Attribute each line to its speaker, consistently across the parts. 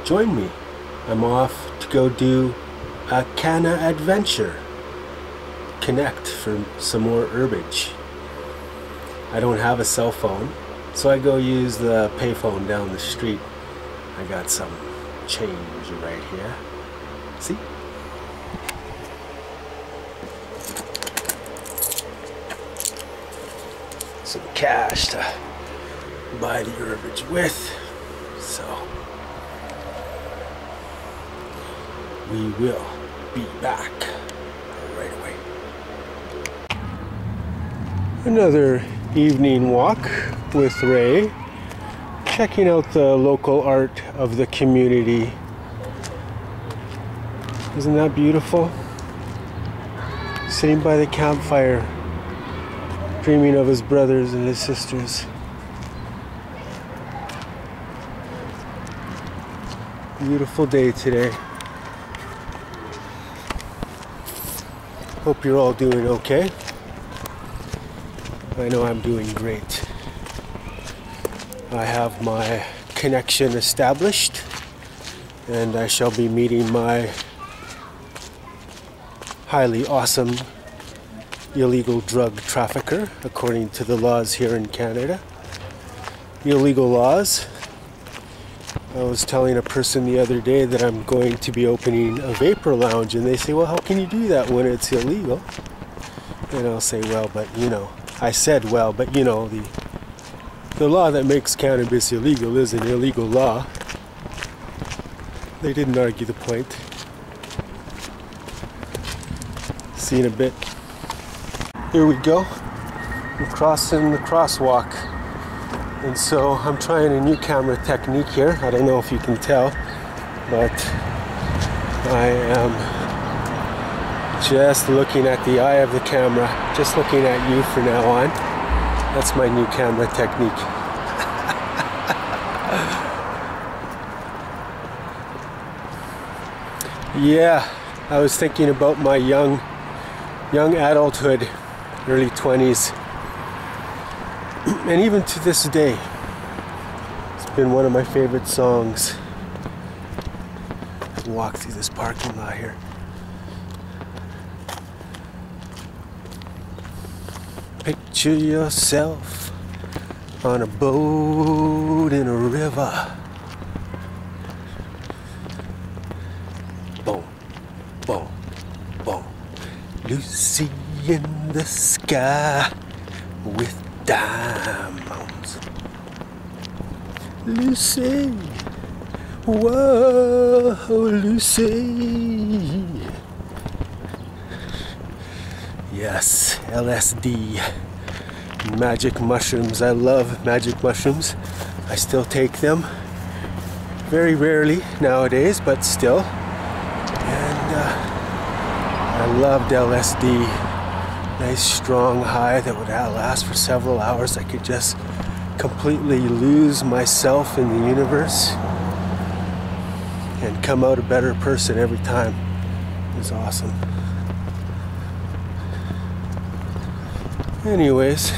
Speaker 1: join me. I'm off to go do a canna adventure. Connect for some more herbage. I don't have a cell phone, so I go use the payphone down the street. I got some change right here. See? Some cash to buy the herbage with. So we will be back right away. Another evening walk with Ray, checking out the local art of the community. Isn't that beautiful? Sitting by the campfire, dreaming of his brothers and his sisters. Beautiful day today. Hope you're all doing okay. I know I'm doing great. I have my connection established, and I shall be meeting my highly awesome illegal drug trafficker according to the laws here in Canada. Illegal laws. I was telling a person the other day that I'm going to be opening a vapor lounge, and they say, well, how can you do that when it's illegal? And I'll say, well, but you know, I said, well, but you know, the law that makes cannabis illegal is an illegal law. They didn't argue the point. See you in a bit. Here we go. We're crossing the crosswalk. And so I'm trying a new camera technique here. I don't know if you can tell, but I am just looking at the eye of the camera, just looking at you from now on. That's my new camera technique. Yeah, I was thinking about my young adulthood, early 20s. And even to this day, it's been one of my favorite songs. Walk through this parking lot here. Picture yourself on a boat in a river. Boom, boom, boom. Lucy in the sky with diamonds. Lucy, whoa, Lucy. Yes, LSD, magic mushrooms. I love magic mushrooms. I still take them very rarely nowadays, but still. And I loved LSD. Nice strong high that would last for several hours. I could just completely lose myself in the universe and come out a better person every time. It was awesome. Anyways,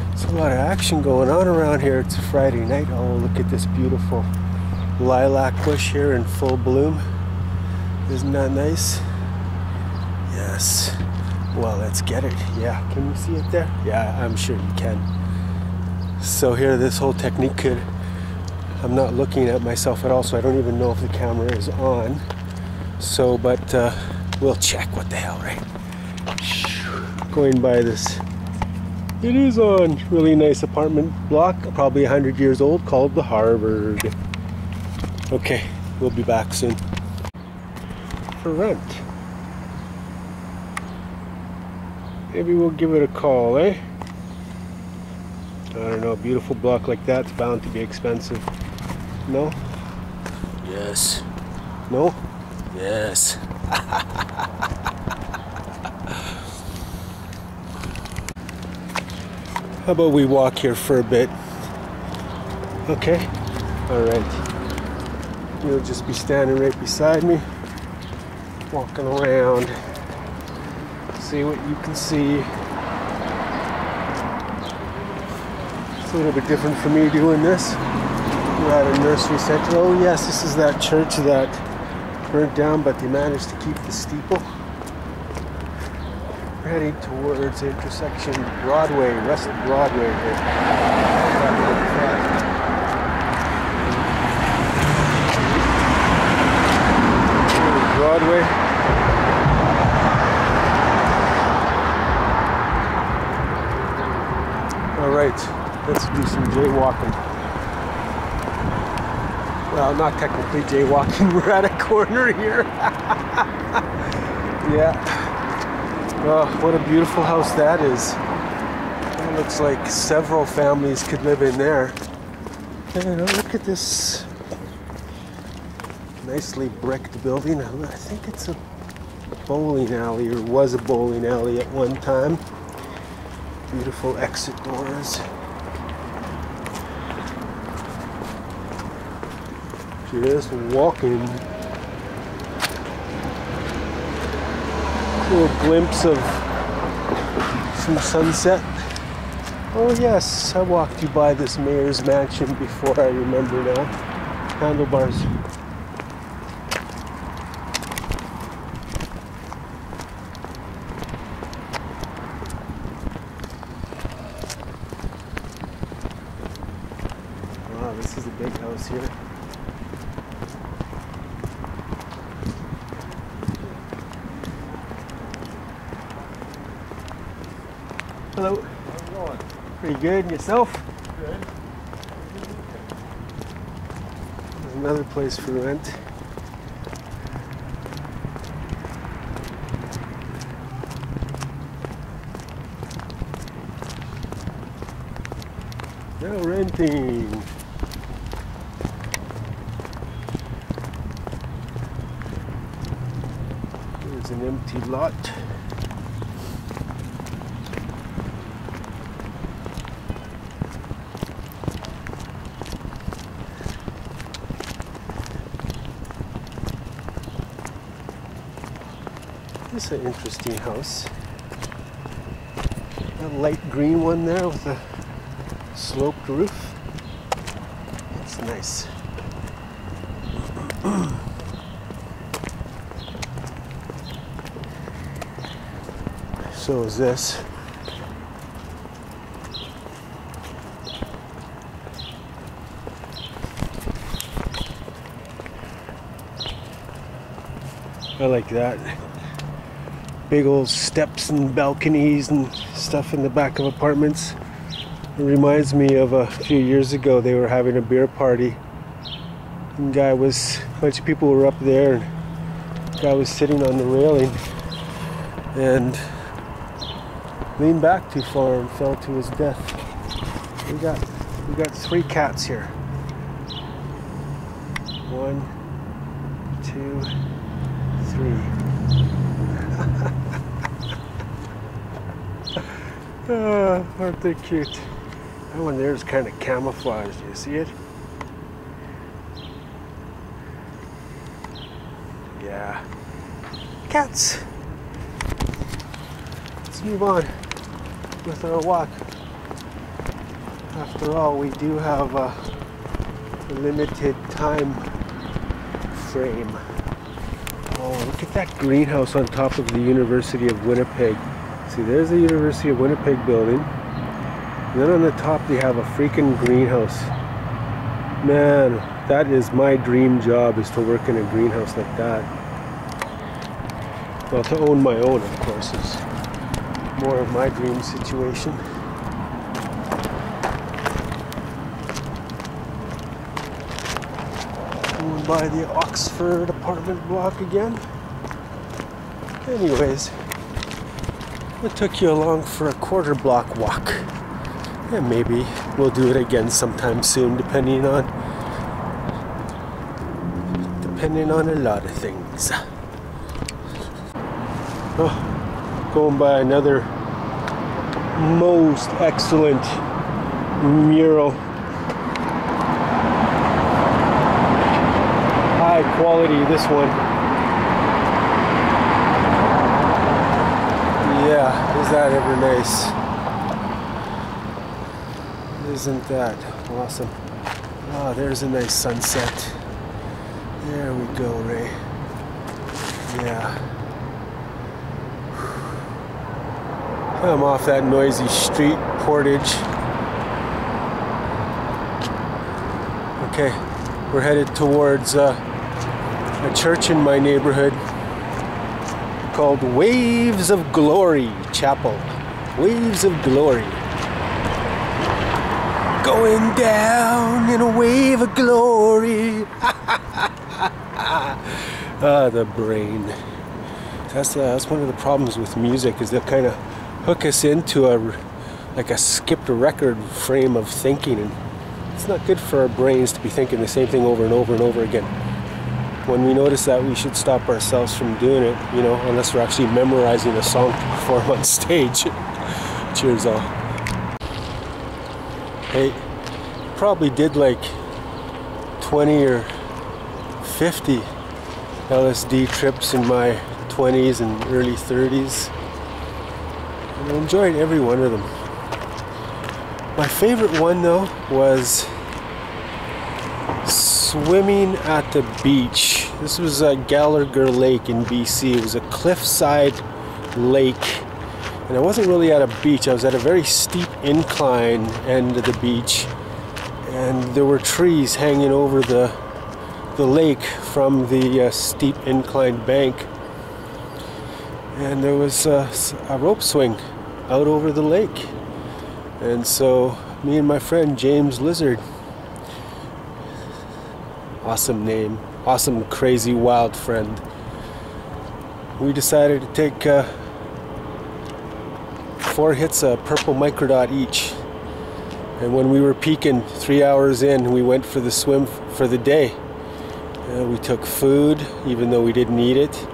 Speaker 1: there's a lot of action going on around here. It's a Friday night. Oh, look at this beautiful lilac bush here in full bloom. Isn't that nice? Yes. Well, let's get it. Yeah, can you see it there? Yeah, I'm sure you can. So here, this whole technique could, I'm not looking at myself at all, so I don't even know if the camera is on. So, but we'll check. What the hell, right? Going by this, it is on, really nice apartment block, probably 100 years old, called the Harvard. Okay, we'll be back soon. For rent. Maybe we'll give it a call, eh? I don't know, a beautiful block like that's bound to be expensive. No? Yes. No? Yes. How about we walk here for a bit? Okay? Alright. You'll just be standing right beside me, walking around. See what you can see. It's a little bit different for me doing this. We're at a nursery center. Oh yes, this is that church that burnt down, but they managed to keep the steeple. We're heading towards the intersection Broadway, West Broadway here. Broadway. All right, let's do some jaywalking. Well, not technically jaywalking, we're at a corner here. Yeah. Oh, what a beautiful house that is. It looks like several families could live in there. And look at this nicely bricked building. I think it's a bowling alley, or was a bowling alley at one time. Beautiful exit doors. Just walking. Little glimpse of some sunset. Oh yes, I walked you by this mayor's mansion before, I remember now. Handlebars. Wow, this is a big house here. Hello.
Speaker 2: How's it going?
Speaker 1: Pretty good. And yourself?
Speaker 2: Good.
Speaker 1: There's another place for rent. Now renting. There's an empty lot. This is an interesting house. That light green one there with a sloped roof. It's nice. So is this. I like that. Big old steps and balconies and stuff in the back of apartments. It reminds me of a few years ago, they were having a beer party. And a bunch of people were up there, and the guy was sitting on the railing and leaned back too far and fell to his death. We got 3 cats here. 1, 2, 3. Oh, aren't they cute? That one there is kind of camouflaged. Do you see it? Yeah. Cats! Let's move on with our walk. After all, we do have a limited time frame. Oh, look at that greenhouse on top of the University of Winnipeg. See, there's the University of Winnipeg building. And then on the top they have a freaking greenhouse. Man, that is my dream job, is to work in a greenhouse like that. Well, to own my own, of course, is more of my dream situation. Going by the Oxford apartment block again. Anyways, I took you along for a quarter block walk. And maybe we'll do it again sometime soon, depending on a lot of things. Oh, going by another most excellent mural. High quality, this one. Yeah, is that ever nice? Isn't that awesome? Oh, there's a nice sunset. There we go, Ray. Yeah. I'm off that noisy street, Portage. Okay, we're headed towards a church in my neighborhood called Waves of Glory Chapel. Waves of Glory. Going down in a wave of glory. The brain. That's one of the problems with music, is they'll kind of hook us into like a skipped record frame of thinking, and it's not good for our brains to be thinking the same thing over and over and over again. When we notice that, we should stop ourselves from doing it, you know, unless we're actually memorizing a song to perform on stage. Cheers all. Hey, probably did like 20 or 50 LSD trips in my 20s and early 30s. And I enjoyed every one of them. My favorite one though was swimming at the beach. This was at Gallagher Lake in BC. It was a cliffside lake. And I wasn't really at a beach. I was at a very steep incline end of the beach. And there were trees hanging over the lake from the steep inclined bank. And there was a rope swing out over the lake. And so me and my friend James Lizard, awesome name, awesome crazy wild friend, we decided to take 4 hits of purple microdot each. And when we were peaking 3 hours in, we went for the swim for the day. We took food, even though we didn't eat it.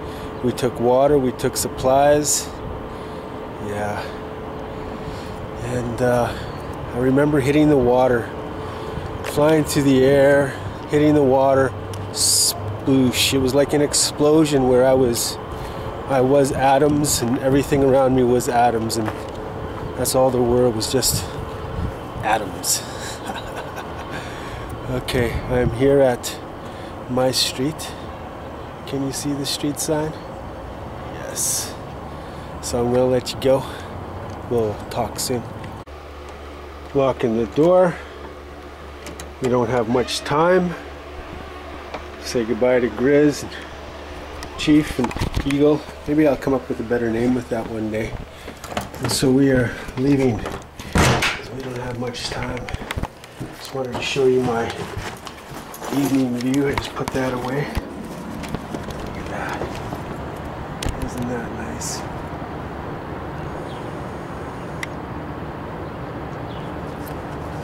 Speaker 1: We took water, we took supplies. Yeah. And I remember hitting the water, flying through the air, hitting the water, sploosh. It was like an explosion where I was atoms, and everything around me was atoms, and that's all the world was, just atoms. Okay, I'm here at my street. Can you see the street sign? Yes. So I'm gonna let you go. We'll talk soon. Locking the door. We don't have much time. Say goodbye to Grizz and Chief and Eagle. Maybe I'll come up with a better name with that one day. And so we are leaving because we don't have much time. Just wanted to show you my evening view. I just put that away. Look at that. Isn't that nice?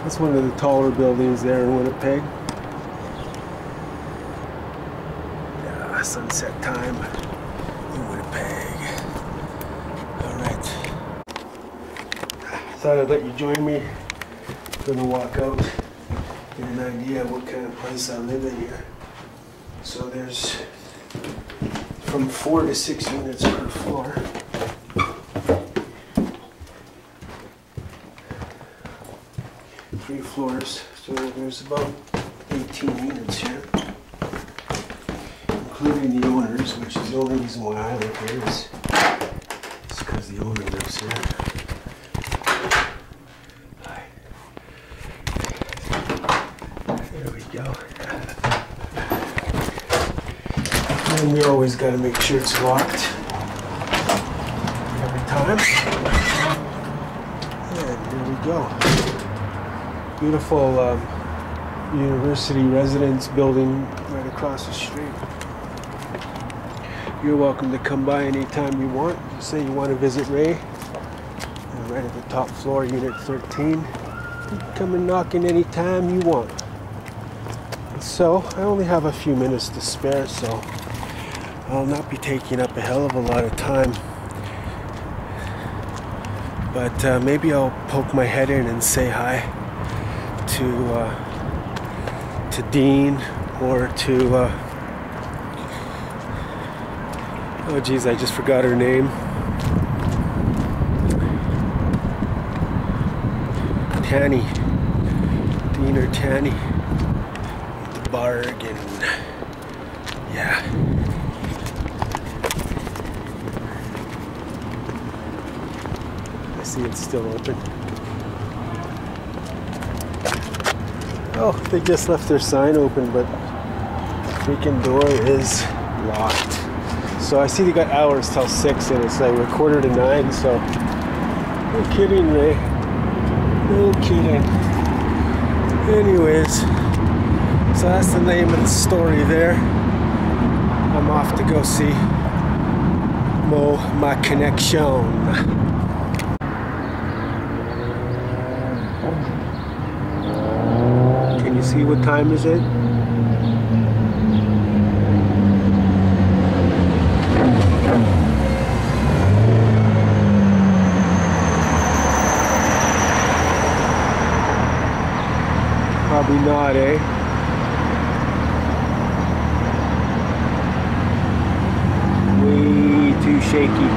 Speaker 1: That's one of the taller buildings there in Winnipeg. Yeah, sunset time in Winnipeg. Alright. Thought I'd let you join me. Gonna walk out, get an idea of what kind of place I live in here. So there's from 4 to 6 units per floor. 3 floors, so there's about 18 units here, including the owners, which is the only reason why I live here is because the owner lives here. Hi. There we go. And we always got to make sure it's locked every time. And here we go. Beautiful university residence building right across the street. You're welcome to come by anytime you want. Just say you want to visit Ray. And right at the top floor, unit 13. You can come and knock in anytime you want. So, I only have a few minutes to spare, so I'll not be taking up a hell of a lot of time. But maybe I'll poke my head in and say hi to Dean, or to oh geez, I just forgot her name. Tanny. Dean or Tanny. bargain. Yeah. I see it's still open. Oh, they just left their sign open, but the freaking door is locked. So I see they got hours till 6 and it's like we're 8:45, so no kidding, Ray. No kidding. Anyways, so that's the name of the story there. I'm off to go see my connection. Can you see what time is it? Probably not, eh? Way too shaky.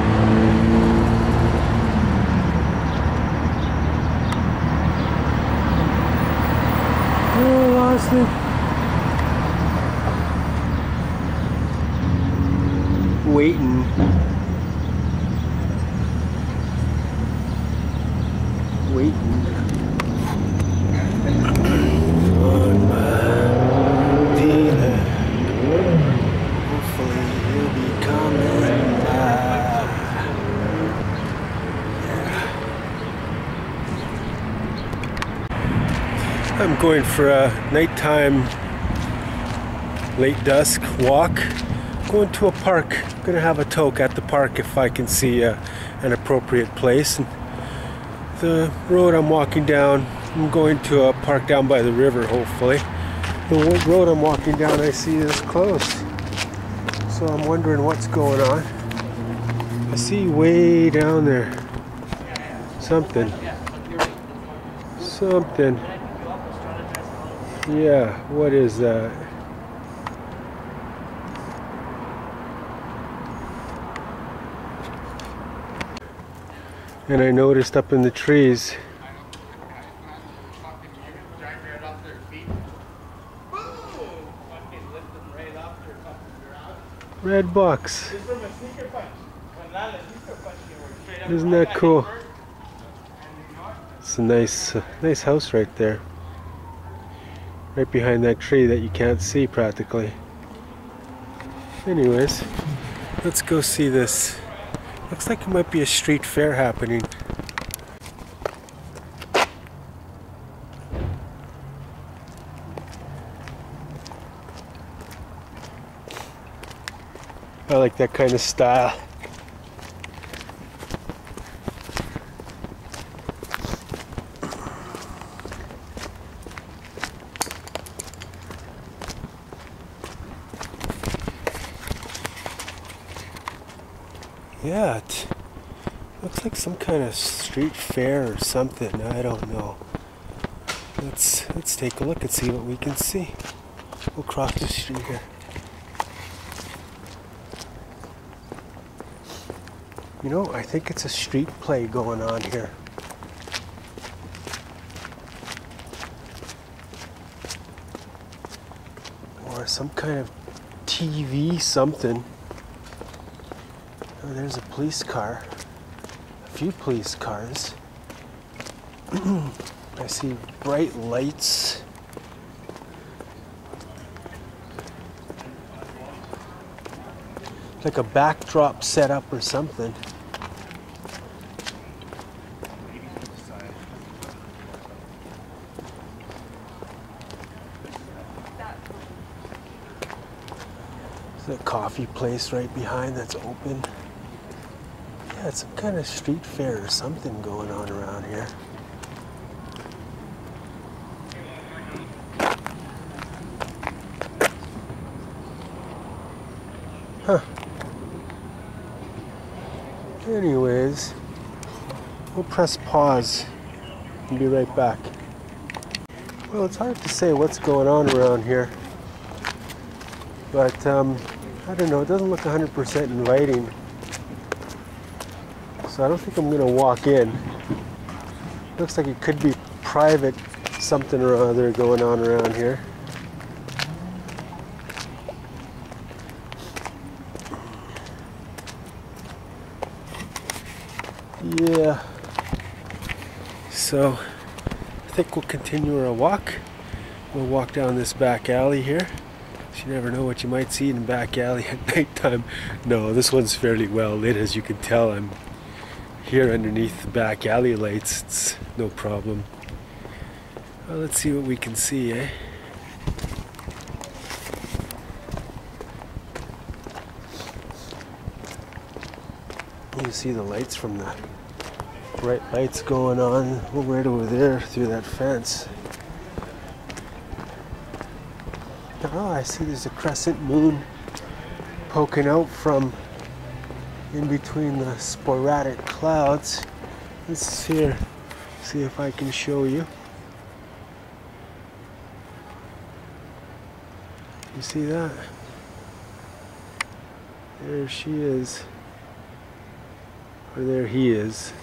Speaker 1: Oh, lost it. Waiting. On my dealer. Hopefully he'll be coming by. Yeah. I'm going for a nighttime, late dusk walk. Going to a park. I'm gonna have a toke at the park if I can see an appropriate place. And the road I'm walking down, I'm going to a park down by the river, hopefully. The road I'm walking down I see is closed. So I'm wondering what's going on. I see way down there something. Something. Yeah, what is that? And I noticed up in the trees red box. Isn't that cool? It's a nice house right there. Right behind that tree that you can't see practically. Anyways, let's go see this. Looks like it might be a street fair happening. I like that kind of style. Yeah, it looks like some kind of street fair or something. I don't know. Let's take a look and see what we can see. We'll cross the street here. You know, I think it's a street play going on here. Or some kind of TV something. Oh, there's a police car. A few police cars. I see bright lights. Like a backdrop setup or something. There's a coffee place right behind that's open. Yeah, it's some kind of street fair or something going on around here. Huh. Anyways, we'll press pause and be right back. Well, it's hard to say what's going on around here. But, I don't know, it doesn't look 100% inviting. So I don't think I'm going to walk in. Looks like it could be private something or other going on around here. Yeah. So I think we'll continue our walk. We'll walk down this back alley here. You never know what you might see in the back alley at nighttime. No, this one's fairly well lit, as you can tell. I'm here underneath the back alley lights. It's no problem. Well, let's see what we can see, eh? You see the lights from the bright lights going on right over there through that fence. Oh, I see there's a crescent moon poking out from in between the sporadic clouds. Let's see if I can show you. You see that? There she is. Or there he is.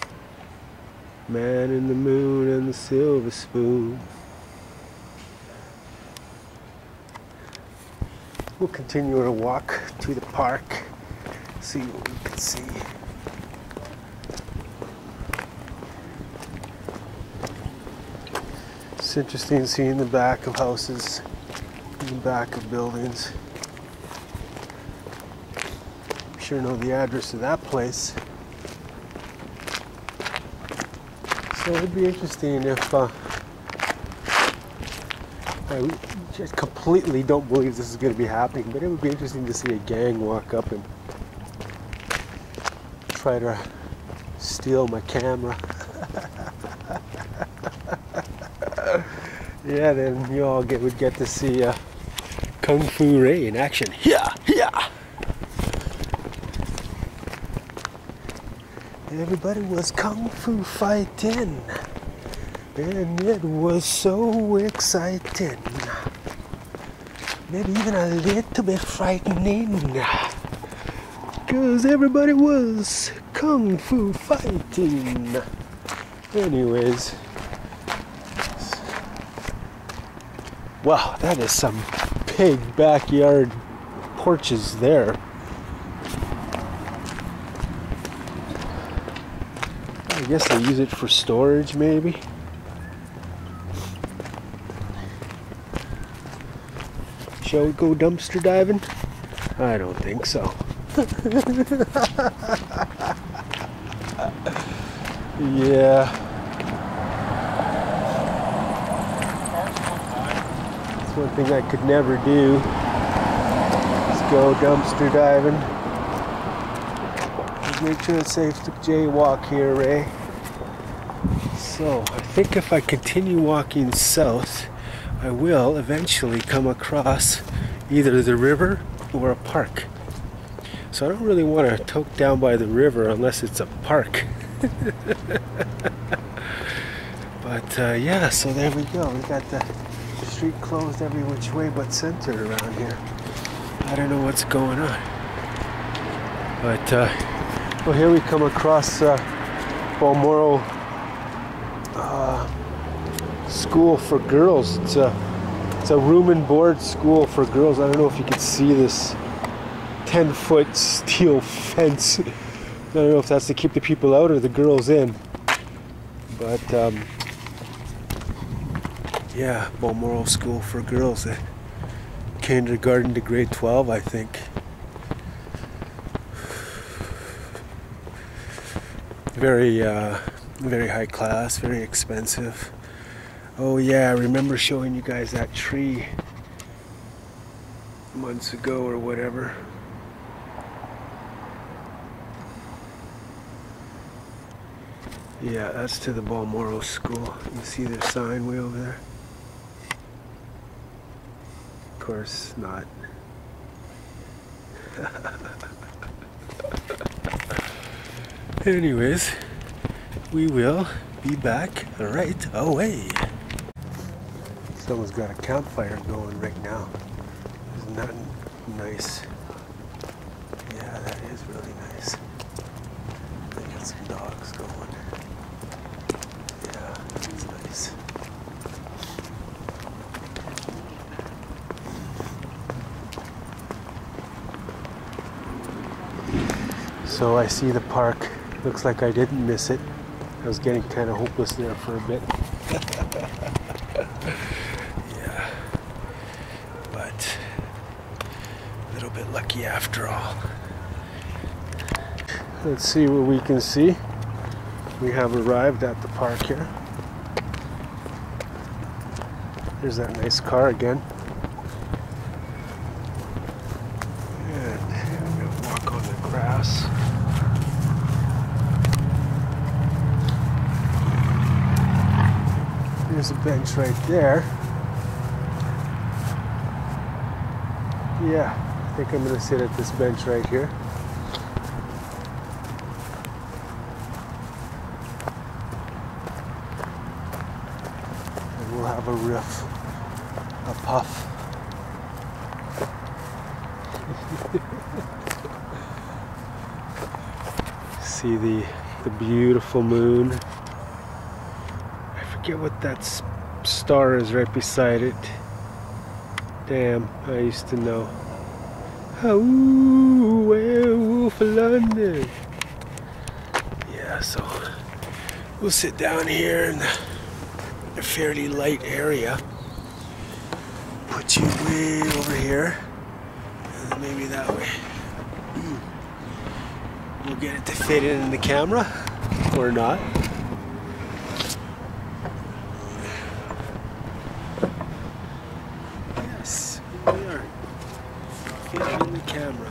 Speaker 1: Man in the moon and the silver spoon. We'll continue our walk to the park, see what we can see. It's interesting seeing the back of houses, the back of buildings. I'm sure know the address of that place. So it'd be interesting if I just completely don't believe this is going to be happening, but it would be interesting to see a gang walk up and try to steal my camera. Yeah, then you all would get to see Kung Fu Ray in action. Yeah, yeah. Everybody was kung fu fighting, and it was so exciting. Maybe even a little bit frightening, because everybody was kung fu fighting. Anyways, wow, that is some big backyard porches there. I guess they use it for storage, maybe. Shall we go dumpster diving? I don't think so. Yeah. That's one thing I could never do. Is go dumpster diving. Make sure it's safe to jaywalk here, Ray. So, I think if I continue walking south, I will eventually come across either the river or a park. So I don't really want to toke down by the river unless it's a park. But yeah, so there we go. We got the street closed every which way but centered around here. I don't know what's going on. But well, here we come across Balmoral School for Girls. It's a room and board school for girls. I don't know if you can see this 10-foot steel fence. I don't know if that's to keep the people out or the girls in. But yeah, Balmoral School for Girls. Kindergarten to grade 12, I think. Very high class, very expensive. Oh yeah, I remember showing you guys that tree months ago or whatever. Yeah, that's to the Balmoral School. You see their sign way over there? Of course not. Anyways, we will be back right away. Someone's got a campfire going right now. Isn't that nice? Yeah, that is really nice. They got some dogs going. Yeah, that's nice. So I see the park Looks like I didn't miss it. I was getting kind of hopeless there for a bit. Yeah, but a little bit lucky after all. Let's see what we can see. We have arrived at the park here. There's that nice car again. And I'm gonna walk on the grass. There's a bench right there. Yeah, I think I'm gonna sit at this bench right here. And we'll have a riff, a puff. See the beautiful moon. I forget what that star is right beside it. Damn, I used to know. Oh, werewolf of London. Yeah, so we'll sit down here in a fairly light area. Put you way over here, and then maybe that way. We'll get it to fit in the camera, or not. Yes, here we are. Fit in the camera.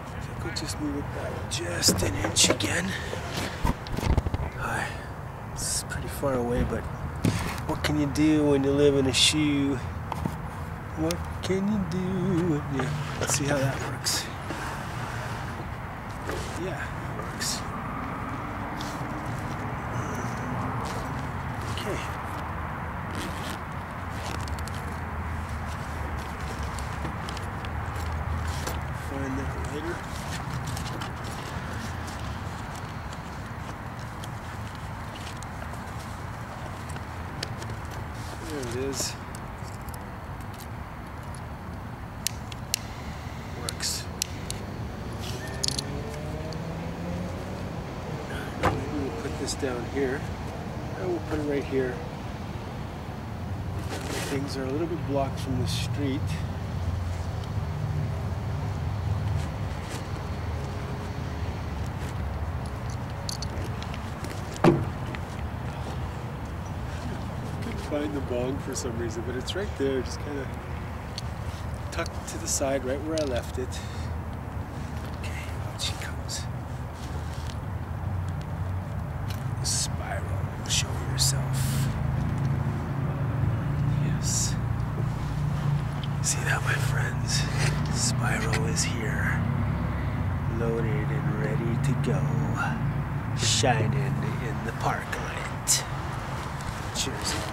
Speaker 1: I think we'll just move it back just an inch again. Hi. It's pretty far away, but what can you do when you live in a shoe? What can you do? Yeah, let's see how that works. Yeah, it works. Okay. Find that later. There it is. Works. Maybe we'll put this down here. I will put it right here. Things are a little bit blocked from the street. Find the bong for some reason, but it's right there, just kind of tucked to the side, right where I left it. Okay, out she comes. Spiral, show yourself. Yes. See that, my friends? Spyro is here, loaded and ready to go, shining in the park light. Cheers, all.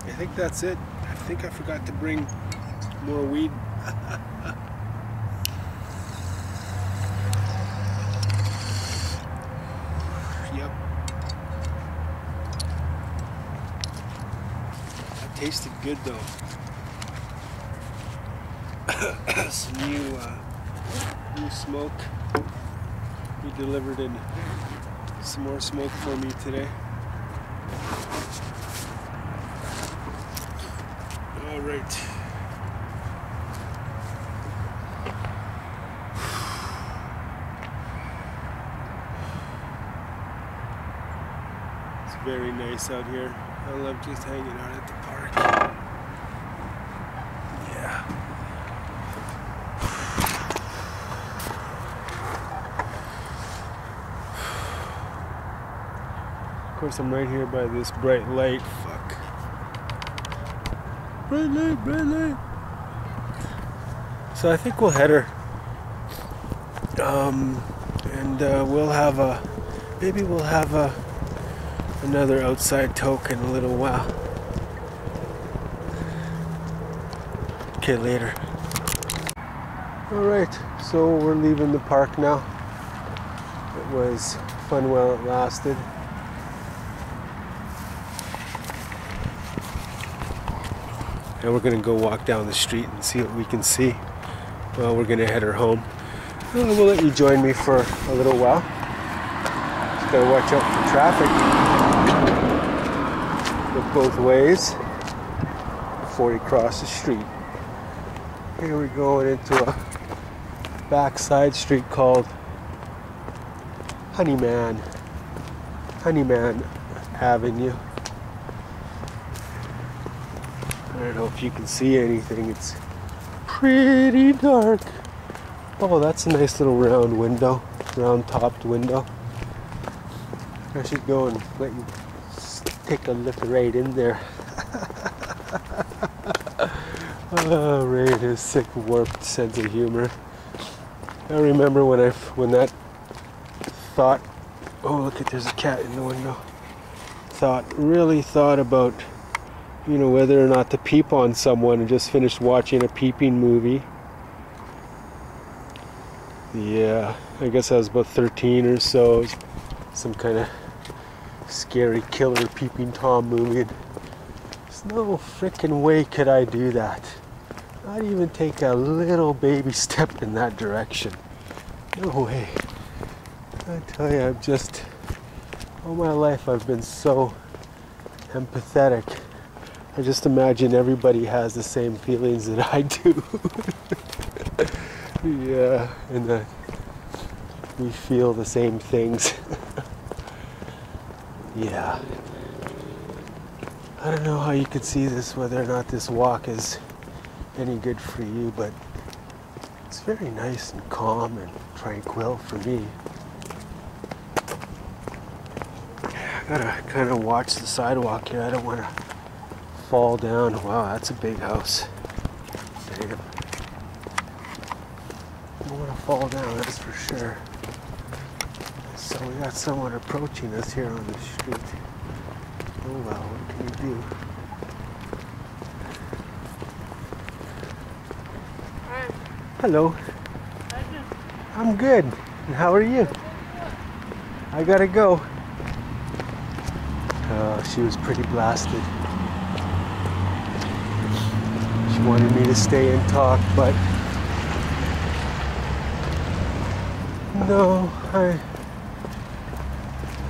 Speaker 1: I think that's it. I think I forgot to bring more weed. Yep. That tasted good though. Some new smoke. He delivered in some more smoke for me today. All right. It's very nice out here. I love just hanging out at the park. Yeah. Of course, I'm right here by this bright light. Fuck. Bright light, bright light. So I think we'll head her. And we'll have maybe we'll have another outside toke in a little while. Okay, later. Alright, so we're leaving the park now. It was fun while it lasted. And we're gonna go walk down the street and see what we can see. Well, we're gonna head her home. We'll let you join me for a little while. Just gotta watch out for traffic. Look both ways before you cross the street. Here we're going into a backside street called Honeyman Avenue. I don't know if you can see anything. It's pretty dark. Oh, that's a nice little round window, round topped window. I should go and let you take a look right in there. Oh, Ray and his sick, warped sense of humor. I remember when that thought, oh look, there's a cat in the window. Really thought about, you know, whether or not to peep on someone, and just finished watching a peeping movie. Yeah, I guess I was about 13 or so. It was some kind of scary killer peeping Tom movie. There's no freaking way could I do that. Not even take a little baby step in that direction. No way. I tell you, I've just, all my life I've been so empathetic. I just imagine everybody has the same feelings that I do. Yeah, and that we feel the same things. Yeah. I don't know how you could see this, whether or not this walk is any good for you, but it's very nice and calm and tranquil for me. I gotta kind of watch the sidewalk here. I don't want to fall down. Wow, that's a big house. Damn. I don't want to fall down, that's for sure. So we got someone approaching us here on the street. Oh well, what can you do? Hello. I'm good. And how are you? I gotta go. She was pretty blasted. She wanted me to stay and talk, but no, I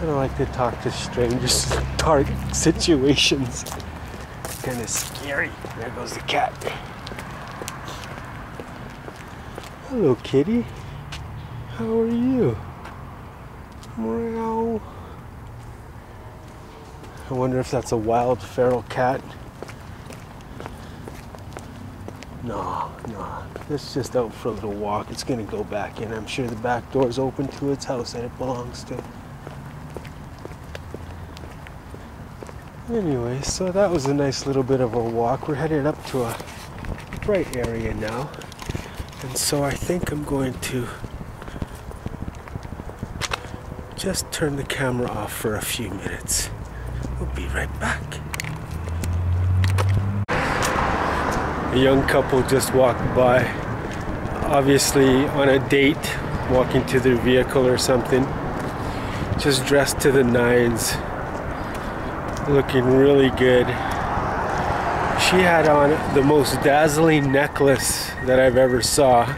Speaker 1: don't like to talk to strangers in dark situations. Kind of scary. There goes the cat. Hello, kitty. How are you? Meow. I wonder if that's a wild feral cat. No. It's just out for a little walk. It's gonna go back in. I'm sure the back door's open to its house that it belongs to. Anyway, so that was a nice little bit of a walk. We're headed up to a bright area now. And so I think I'm going to just turn the camera off for a few minutes. We'll be right back. A young couple just walked by, obviously on a date, walking to their vehicle or something. Just dressed to the nines, looking really good. She had on the most dazzling necklace that I've ever saw.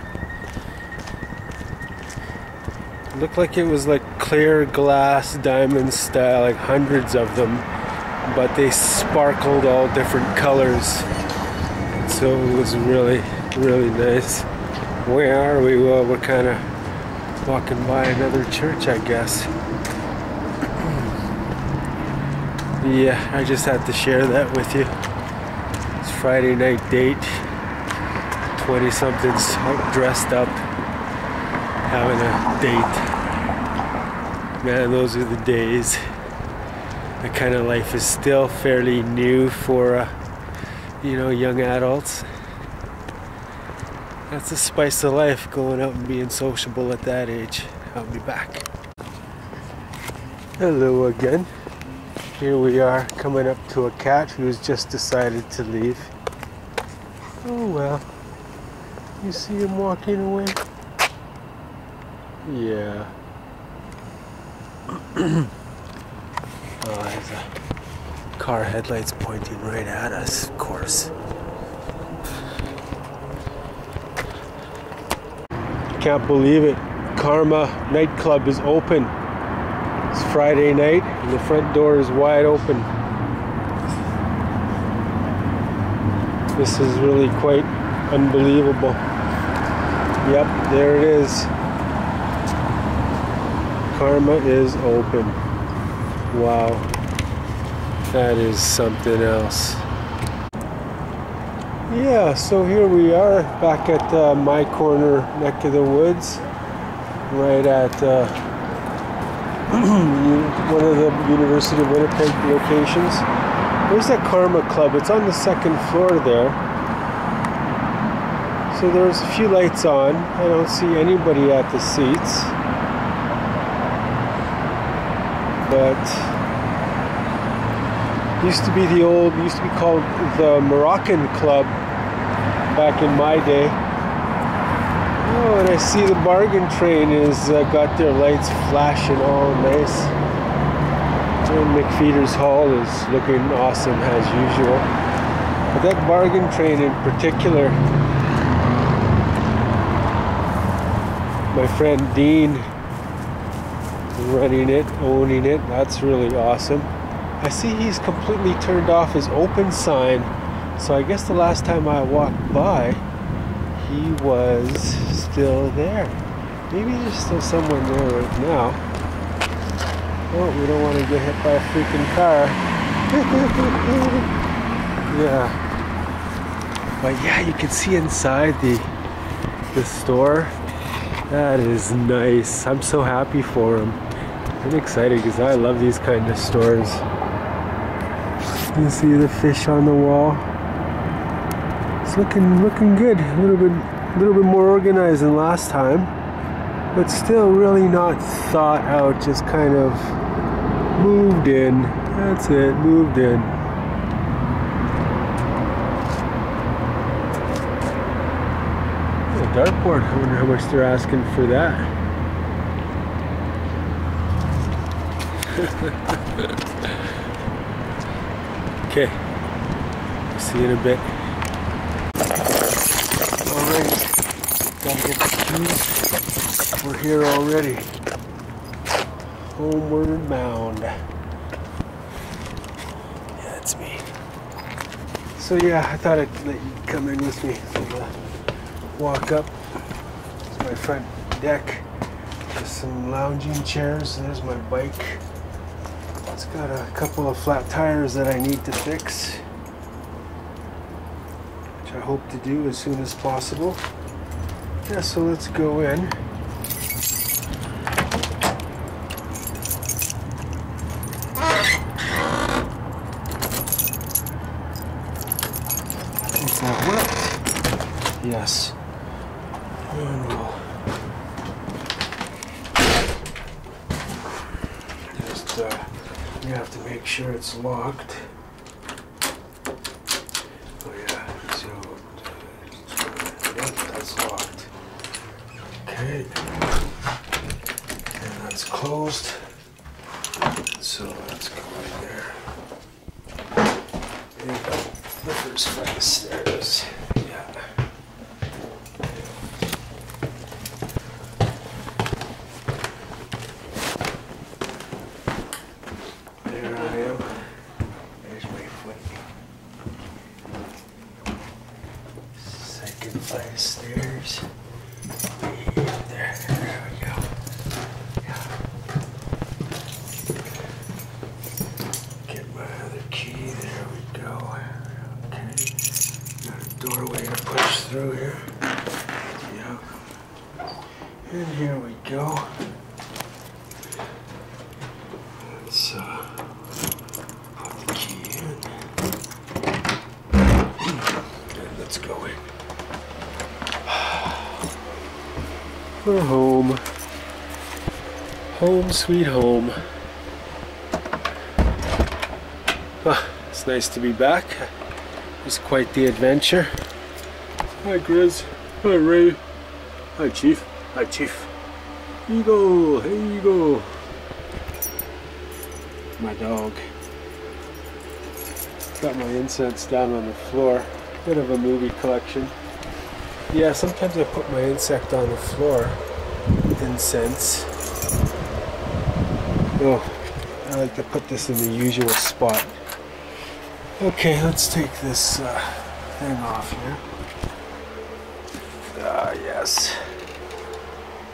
Speaker 1: It looked like it was like clear glass diamond style, like hundreds of them, but they sparkled all different colors. So it was really, really nice. Where are we? Well, we're kind of walking by another church, I guess. Yeah, I just had to share that with you. It's Friday night date. 20-somethings dressed up, having a date. Man, those are the days. That kind of life is still fairly new for, you know, young adults. That's the spice of life, going out and being sociable at that age. I'll be back. Hello again. Here we are coming up to a cat who's just decided to leave. Oh well. You see him walking away? Yeah. Oh, there's a car headlights pointing right at us, of course. Can't believe it. Karma nightclub is open. It's Friday night and the front door is wide open. This is really quite unbelievable. Yep, there it is. Karma is open. Wow. That is something else. Yeah, so here we are back at my corner neck of the woods, right at one of the University of Winnipeg locations. There's that Karma Club. It's on the second floor there. So there's a few lights on. I don't see anybody at the seats. But used to be called the Moroccan Club back in my day. Oh, and I see the bargain train is got their lights flashing all nice. And McFeeder's Hall is looking awesome as usual. But that bargain train in particular, my friend Dean running it, owning it, that's really awesome. I see he's completely turned off his open sign, so I guess the last time I walked by, he was still there. Maybe there's still someone there right now. Oh, we don't want to get hit by a freaking car. Yeah. But yeah, you can see inside the store. That is nice. I'm so happy for him. I'm excited because I love these kind of stores. You see the fish on the wall. It's looking good. A little bit more organized than last time, but still really not thought out. Just kind of moved in. That's it. Moved in. A dartboard. I wonder how much they're asking for that. Okay, see you in a bit. Alright, gotta get the keys. We're here already. Homeward bound. Yeah, it's me. So yeah, I thought I'd let you come in with me for the walk up. It's my front deck. There's some lounging chairs. There's my bike. It's got a couple of flat tires that I need to fix, which I hope to do as soon as possible. Yeah, so let's go in. Is that work? Yes. And we'll just you have to make sure it's locked. Oh yeah, so yep, that's locked. Okay, and that's closed. So let's go in there. There you go. The first flight of stairs. Yeah. There I am. There's my foot. Second flight of stairs. Way up there. There we go. Yeah. Get my other key. There we go. Okay. Got a doorway to push through here. Yeah. And here we go. Let's put the key in. And let's go in. We're home. Home sweet home. Ah, it's nice to be back. It was quite the adventure. Hi Grizz. Hi Ray. Hi Chief. Hi Chief. Eagle. Hey Eagle. My dog. Got my incense down on the floor. Bit of a movie collection. Yeah, sometimes I put my insect on the floor. Incense. Oh, I like to put this in the usual spot. Okay, let's take this thing off here. Ah, yes.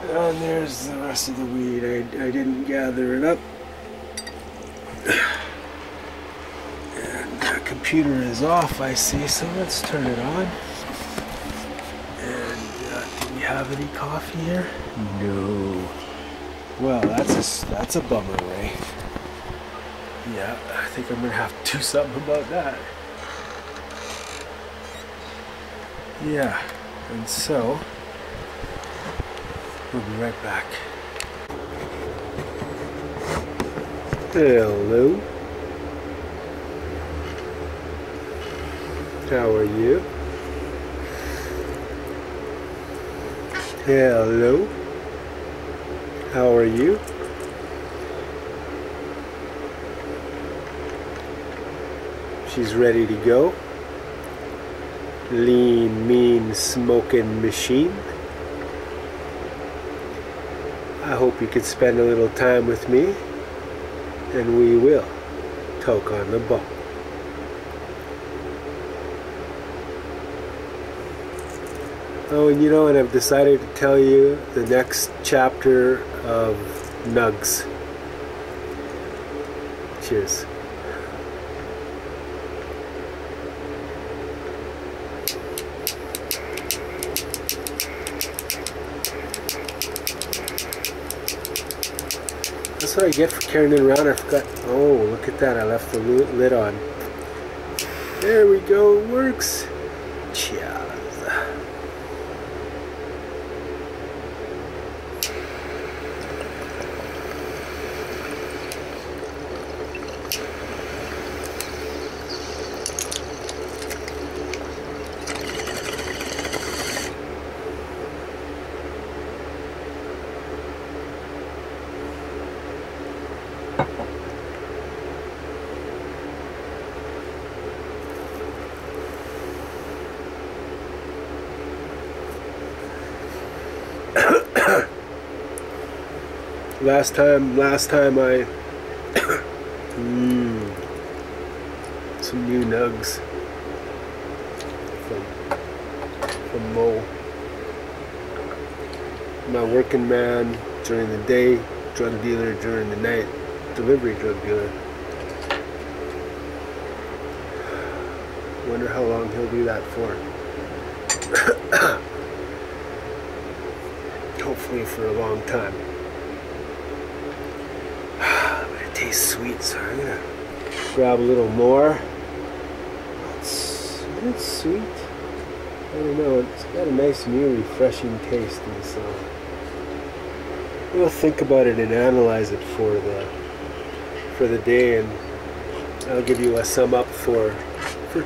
Speaker 1: And there's the rest of the weed. I didn't gather it up. And the computer is off, I see, so let's turn it on. And do we have any coffee here? No. Well, that's a bummer, Ray. Yeah, I think I'm gonna have to do something about that. Yeah, and so we'll be right back. Hello. How are you? Hello. How are you? She's ready to go. Lean, mean, smoking machine. I hope you could spend a little time with me, and we will talk on the ball. Oh, and you know what? I've decided to tell you the next chapter of Nugs. Cheers. That's what I get for carrying it around. I forgot. Oh, look at that. I left the lid on. There we go. It works. Cheers. Last time I some new Nugs from Mo. My working man during the day, drug dealer during the night, delivery drug dealer. Wonder how long he'll do that for. Hopefully for a long time. But it tastes sweet, so I'm gonna grab a little more. It's sweet. I don't know, it's got a nice new refreshing taste, and so we'll think about it and analyze it for the day, and I'll give you a sum up for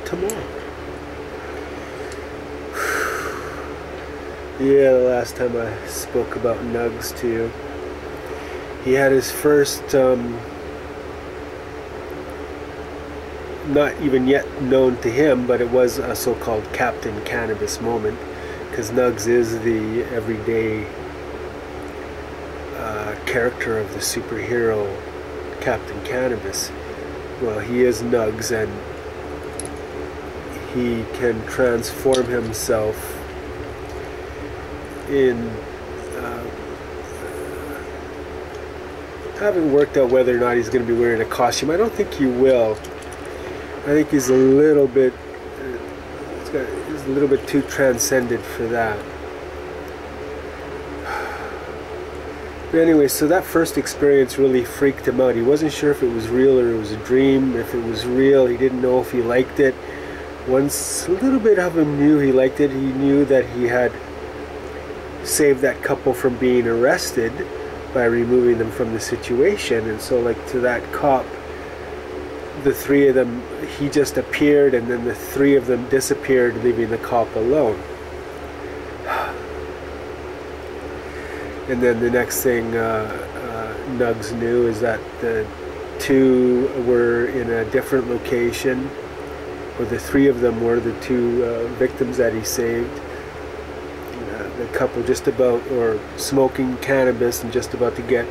Speaker 1: tomorrow. Yeah, the last time I spoke about Nugs to you, he had his first not even yet known to him, but it was a so-called Captain Cannabis moment, because Nugs is the everyday character of the superhero Captain Cannabis. Well, he is Nugs, and he can transform himself in haven't worked out whether or not he's going to be wearing a costume. I don't think he will. I think he's a little bit he's a little bit too transcendent for that. But anyway, so that first experience really freaked him out. He wasn't sure if it was real or it was a dream. If it was real, he didn't know if he liked it. Once a little bit of him knew he liked it, he knew that he had save that couple from being arrested by removing them from the situation. And so, like, to that cop, the three of them, he just appeared, and then the three of them disappeared, leaving the cop alone. And then the next thing Nugs knew is that the two were in a different location, or the three of them were the two victims that he saved. The couple just about, or smoking cannabis and just about to get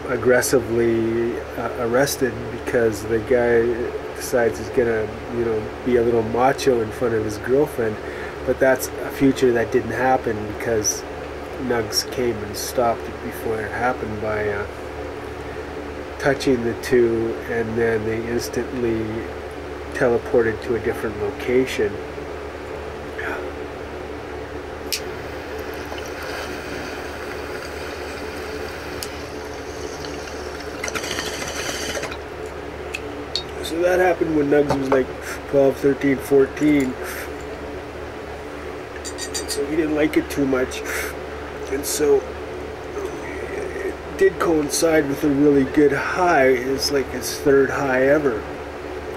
Speaker 1: aggressively arrested because the guy decides he's gonna, be a little macho in front of his girlfriend. But that's a future that didn't happen because Nugs came and stopped it before it happened by touching the two, and then they instantly teleported to a different location. So that happened when Nugs was like 12, 13, 14. So he didn't like it too much. And so it did coincide with a really good high. It's like his third high ever.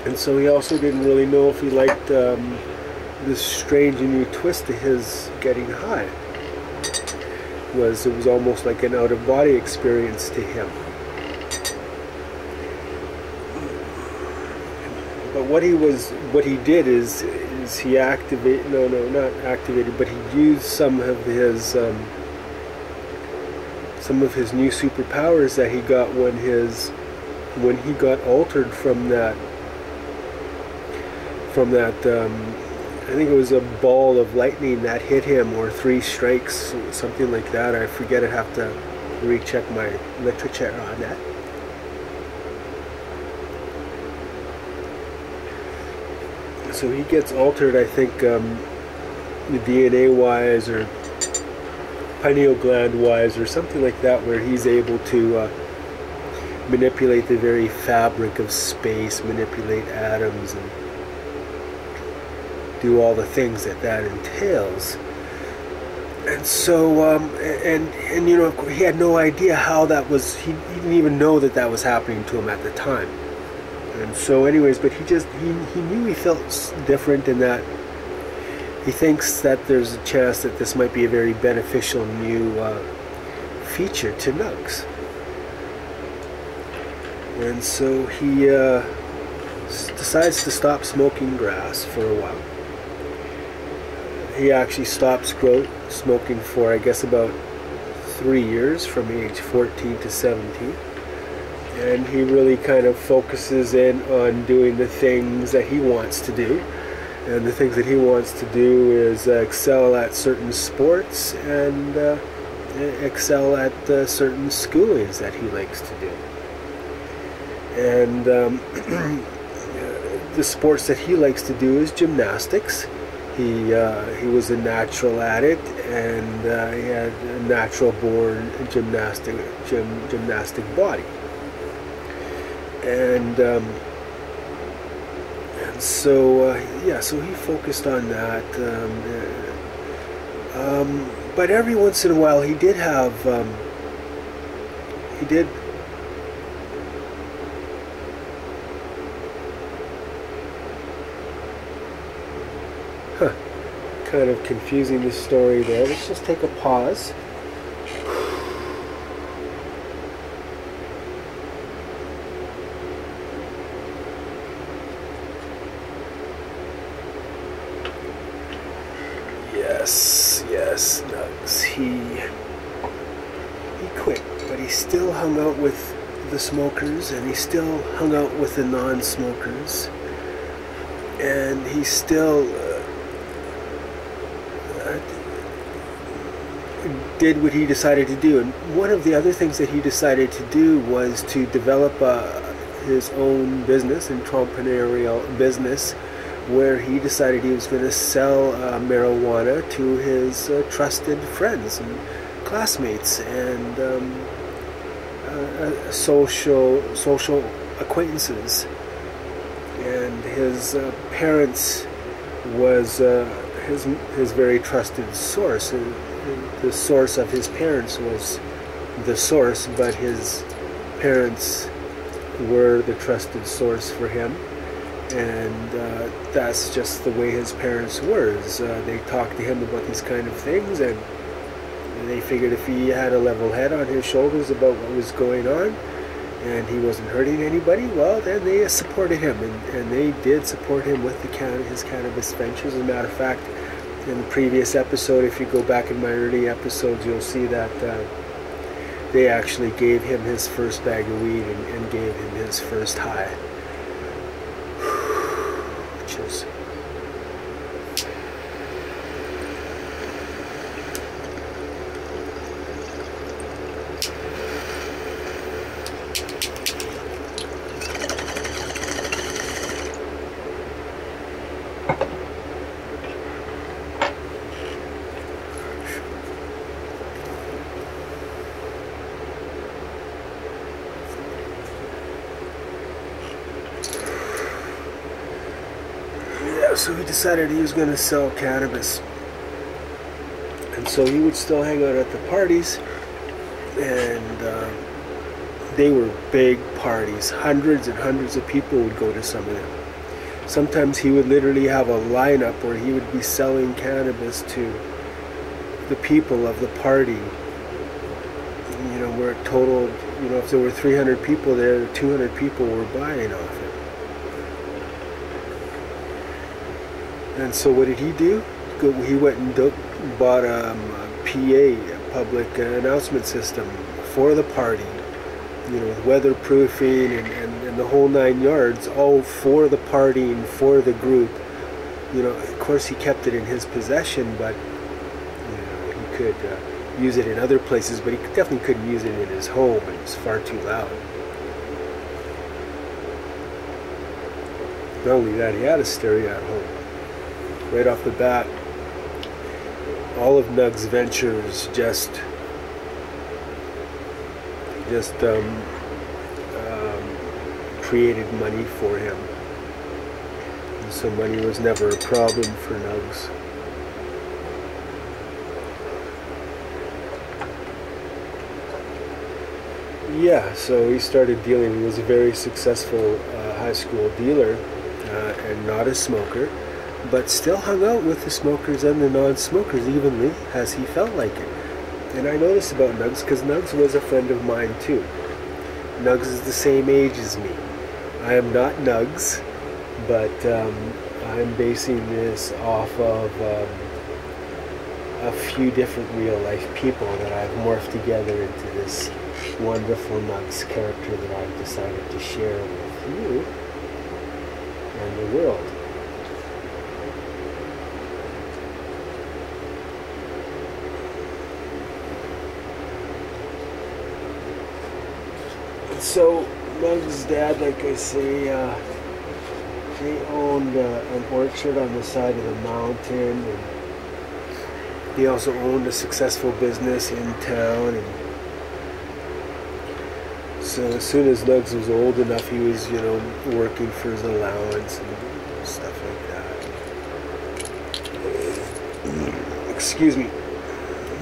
Speaker 1: And so he also didn't really know if he liked this strange and new twist to his getting high. It was almost like an out-of-body experience to him. But what he did is he not activated, but he used some of his new superpowers that he got when he got altered from that I think it was a ball of lightning that hit him, or 3 strikes, something like that. I forget. I have to recheck my literature on that. So he gets altered, I think, DNA-wise or pineal gland-wise or something like that, where he's able to manipulate the very fabric of space, manipulate atoms, and do all the things that entails. And so, and he had no idea how that was. He didn't even know that was happening to him at the time. And so anyways, but he knew he felt different, in that he thinks that there's a chance that this might be a very beneficial new feature to Nugs. And so he decides to stop smoking grass for a while. He actually stops smoking for, I guess, about 3 years, from age 14 to 17. And he really kind of focuses in on doing the things that he wants to do. And the things that he wants to do is excel at certain sports and excel at certain schoolings that he likes to do. And the sports that he likes to do is gymnastics. He was a natural at it, and he had a natural-born gymnastic body. And so he focused on that. But every once in a while, he did have kind of confusing the story there. Let's just take a pause. Yes, Nugs. He quit, but he still hung out with the smokers, and he still hung out with the non-smokers, and he still did what he decided to do. And one of the other things that he decided to do was to develop his own business, entrepreneurial business, where he decided he was going to sell marijuana to his trusted friends and classmates and social acquaintances. And his parents was his very trusted source. And the source of his parents was the source, but his parents were the trusted source for him. And that's just the way his parents were. They talked to him about these kind of things, and they figured if he had a level head on his shoulders about what was going on, and he wasn't hurting anybody, well, then they supported him, and they did support him with his cannabis ventures. As a matter of fact, in the previous episode, if you go back in my early episodes, you'll see that they actually gave him his first bag of weed and gave him his first high. Cheers. So he decided he was going to sell cannabis, and so he would still hang out at the parties, and they were big parties. Hundreds and hundreds of people would go to some of them. Sometimes he would literally have a lineup where he would be selling cannabis to the people of the party, you know, where it totaled, you know, if there were 300 people there, 200 people were buying off it. And so what did he do? He went and bought a PA, a public announcement system for the party, you know, with weatherproofing and the whole 9 yards, all for the party and for the group. You know, of course he kept it in his possession, but you know, he could use it in other places, but he definitely couldn't use it in his home. It was far too loud. Not only that, he had a stereo at home. Right off the bat, all of Nugs' ventures just created money for him. And so money was never a problem for Nugs. Yeah, so he started dealing. He was a very successful high school dealer and not a smoker, but still hung out with the smokers and the non-smokers evenly as he felt like it. And I know this about Nugs because Nugs was a friend of mine too. Nugs is the same age as me. I am not Nugs, but I'm basing this off of a few different real life people that I've morphed together into this wonderful Nugs character that I've decided to share with you and the world. So Nugs' dad, like I say, they owned an orchard on the side of the mountain, and he also owned a successful business in town. And so as soon as Nugs was old enough, he was, you know, working for his allowance and stuff like that. Excuse me.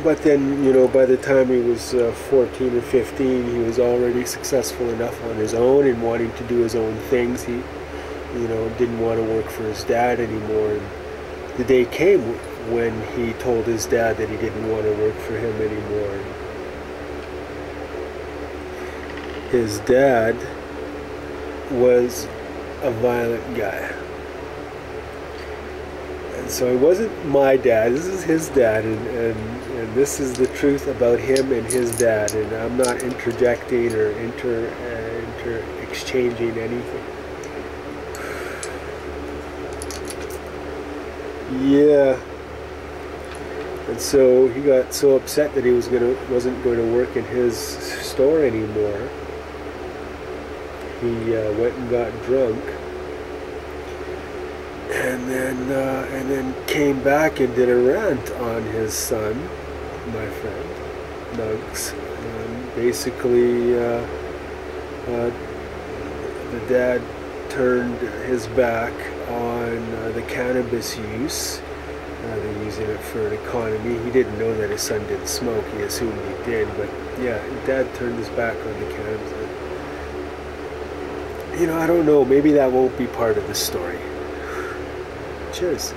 Speaker 1: But then, you know, by the time he was 14 or 15, he was already successful enough on his own and wanting to do his own things. He, you know, didn't want to work for his dad anymore. And the day came when he told his dad that he didn't want to work for him anymore. His dad was a violent guy. And so it wasn't my dad, this is his dad, and this is the truth about him and his dad, and I'm not interjecting or exchanging anything. Yeah. And so he got so upset that he wasn't going to work in his store anymore. He went and got drunk, and then came back and did a rant on his son, my friend Nugs. Basically, the dad turned his back on the cannabis use They're using it for an economy. He didn't know that his son didn't smoke. He assumed he did, but yeah, Dad turned his back on the cannabis. You know, I don't know. Maybe that won't be part of the story. Cheers.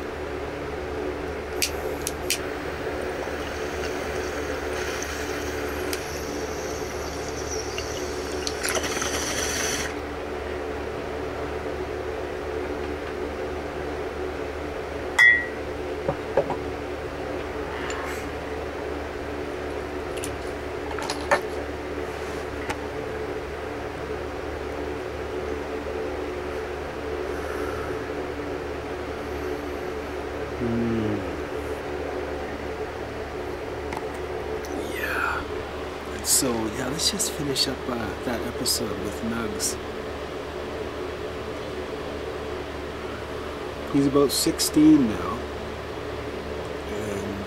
Speaker 1: Yeah. So, yeah, let's just finish up that episode with Nugs. He's about 16 now. And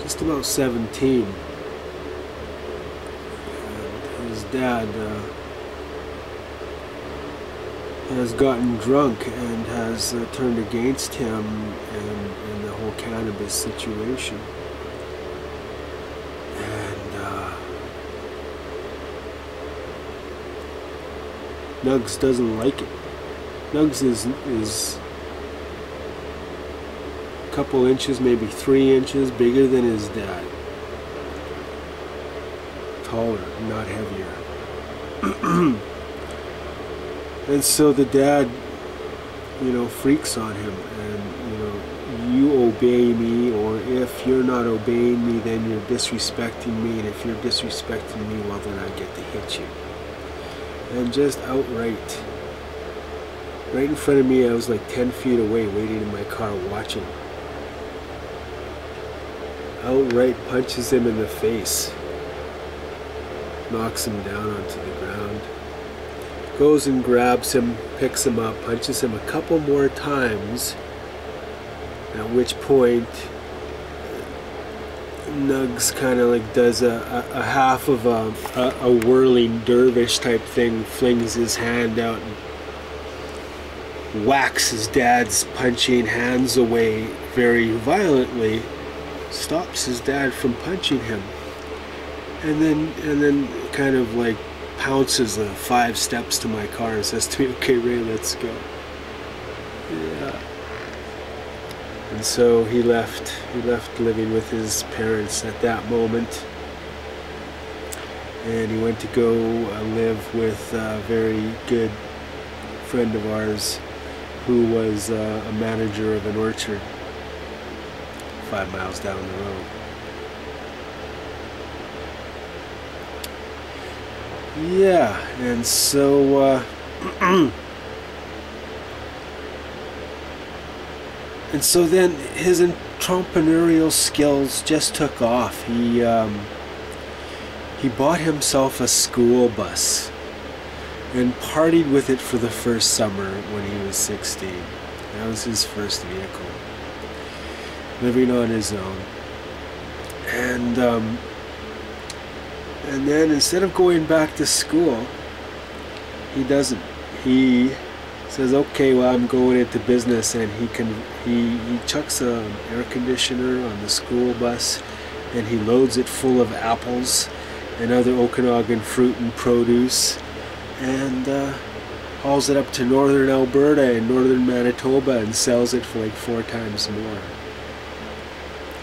Speaker 1: just about 17. And his dad has gotten drunk and has turned against him and the whole cannabis situation. And Nugs doesn't like it. Nugs is a couple inches, maybe 3 inches bigger than his dad. Taller, not heavier. And so the dad, you know, freaks on him, and, you know, you obey me, or if you're not obeying me, then you're disrespecting me, and if you're disrespecting me, well, then I get to hit you. And just outright, right in front of me, I was like 10 feet away, waiting in my car, watching. Outright punches him in the face, knocks him down onto the ground. Goes and grabs him, picks him up, punches him a couple more times, at which point Nugs kind of like does a half of a whirling dervish type thing, flings his hand out and whacks his dad's punching hands away very violently, stops his dad from punching him, and then kind of like pounces 5 steps to my car and says to me, "Okay, Ray, let's go." Yeah. And so he left living with his parents at that moment, and he went to go live with a very good friend of ours who was a manager of an orchard 5 miles down the road. Yeah, and so and so then his entrepreneurial skills just took off. He bought himself a school bus and partied with it for the first summer when he was 16. That was his first vehicle, living on his own. And then instead of going back to school, he doesn't. He says, "Okay, well, I'm going into business," and he chucks an air conditioner on the school bus, and he loads it full of apples and other Okanagan fruit and produce, and hauls it up to northern Alberta and northern Manitoba and sells it for like 4 times more.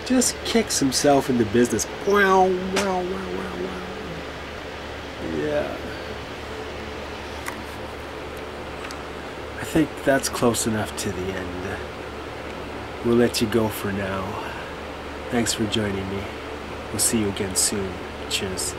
Speaker 1: Just kicks himself into business. Wow, wow, wow, wow, wow. Yeah. I think that's close enough to the end. We'll let you go for now. Thanks for joining me. We'll see you again soon. Cheers.